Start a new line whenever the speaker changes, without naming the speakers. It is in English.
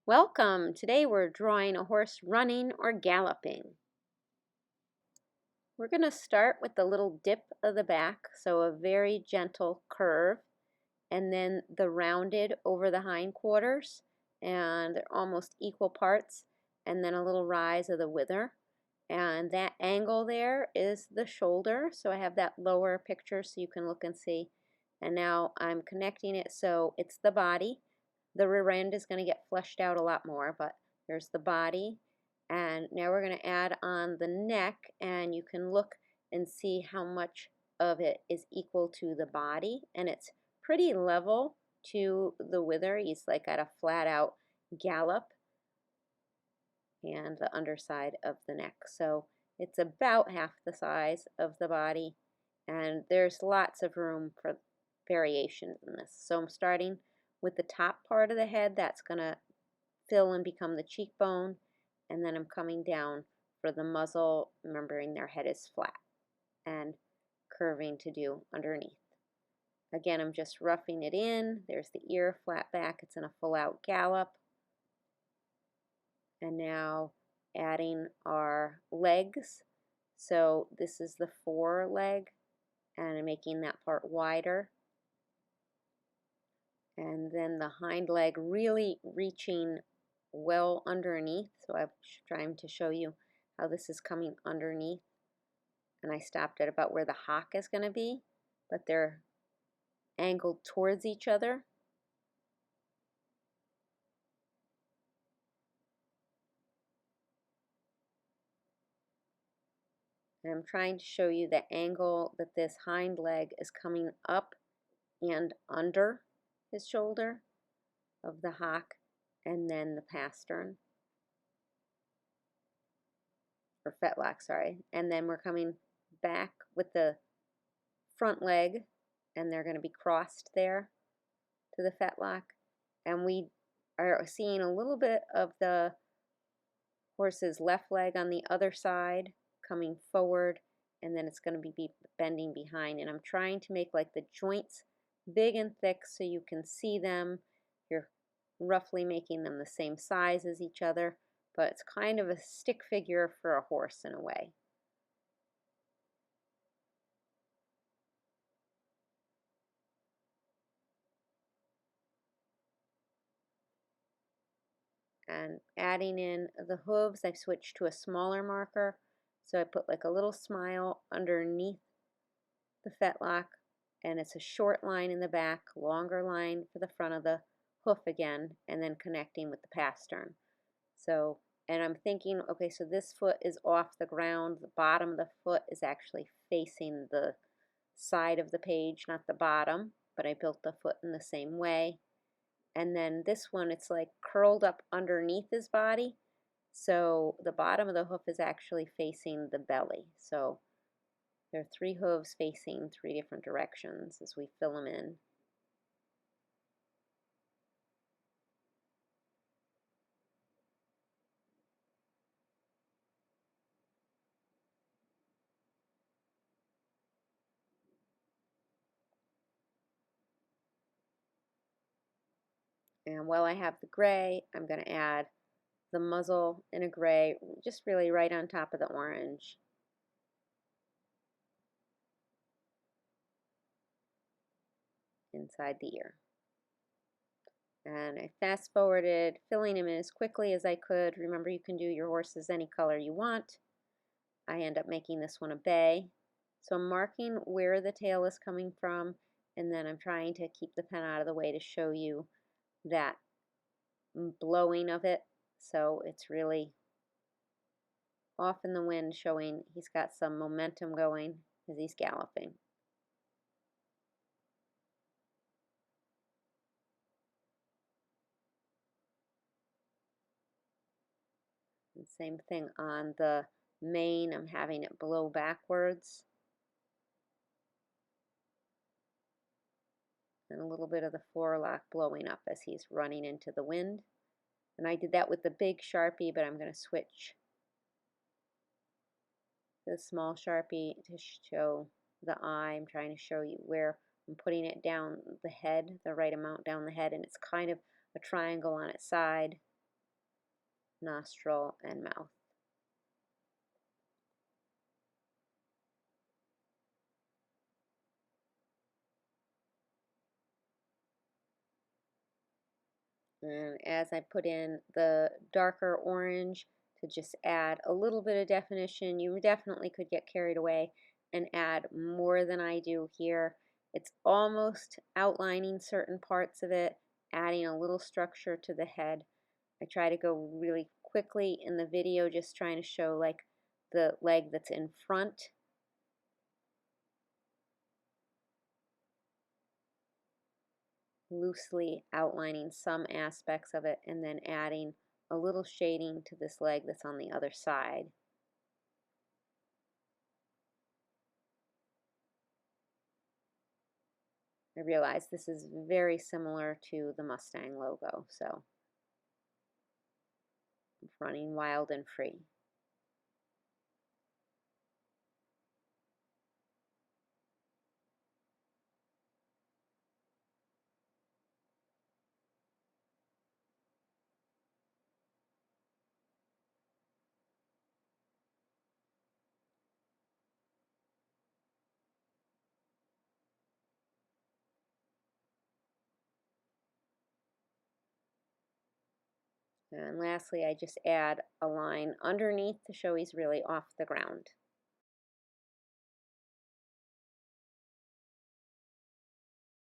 Welcome! Today we're drawing a horse running or galloping. We're going to start with the little dip of the back, so a very gentle curve, and then the rounded over the hindquarters, and they're almost equal parts, and then a little rise of the wither. And that angle there is the shoulder, so I have that lower picture so you can look and see. And now I'm connecting it so it's the body. The rear end is going to get fleshed out a lot more, but there's the body. And now we're going to add on the neck, and you can look and see how much of it is equal to the body. And it's pretty level to the wither. He's like at a flat out gallop, and the underside of the neck. So it's about half the size of the body, and there's lots of room for variations in this. So I'm starting with the top part of the head that's going to fill and become the cheekbone, and then I'm coming down for the muzzle, remembering their head is flat, and curving to do underneath. Again, I'm just roughing it in. There's the ear, flat back, it's in a full out gallop. And now adding our legs. So this is the foreleg, and I'm making that part wider. And then the hind leg really reaching well underneath. So I'm trying to show you how this is coming underneath. And I stopped at about where the hock is going to be, but they're angled towards each other. And I'm trying to show you the angle that this hind leg is coming up and under his shoulder of the hock, and then the pastern, or fetlock, sorry. And then we're coming back with the front leg, and they're going to be crossed there to the fetlock. And we are seeing a little bit of the horse's left leg on the other side coming forward, and then it's going to be bending behind. And I'm trying to make like the joints big and thick so you can see them. You're roughly making them the same size as each other, but it's kind of a stick figure for a horse in a way. And adding in the hooves, I've switched to a smaller marker, so I put like a little smile underneath the fetlock, and it's a short line in the back, longer line for the front of the hoof again, and then connecting with the pastern. So, and I'm thinking, okay, so this foot is off the ground, the bottom of the foot is actually facing the side of the page, not the bottom, but I built the foot in the same way. And then this one, it's like curled up underneath his body, so the bottom of the hoof is actually facing the belly. So there are 3 hooves facing 3 different directions as we fill them in. And while I have the gray, I'm going to add the muzzle in a gray, just really right on top of the orange. Inside the ear. And I fast forwarded, filling him in as quickly as I could. Remember, you can do your horses any color you want. I end up making this one a bay. So I'm marking where the tail is coming from, and then I'm trying to keep the pen out of the way to show you that blowing of it. So it's really off in the wind, showing he's got some momentum going as he's galloping. And same thing on the mane, I'm having it blow backwards. And a little bit of the forelock blowing up as he's running into the wind. And I did that with the big Sharpie, but I'm going to switch to the small Sharpie to show the eye. I'm trying to show you where I'm putting it down the head, the right amount down the head, and it's kind of a triangle on its side. nostril, and mouth. And as I put in the darker orange to just add a little bit of definition, you definitely could get carried away and add more than I do here. It's almost outlining certain parts of it, adding a little structure to the head. I try to go really quickly in the video, just trying to show like the leg that's in front. Loosely outlining some aspects of it and then adding a little shading to this leg that's on the other side. I realize this is very similar to the Mustang logo, so I'm running wild and free. And lastly, I just add a line underneath to show he's really off the ground.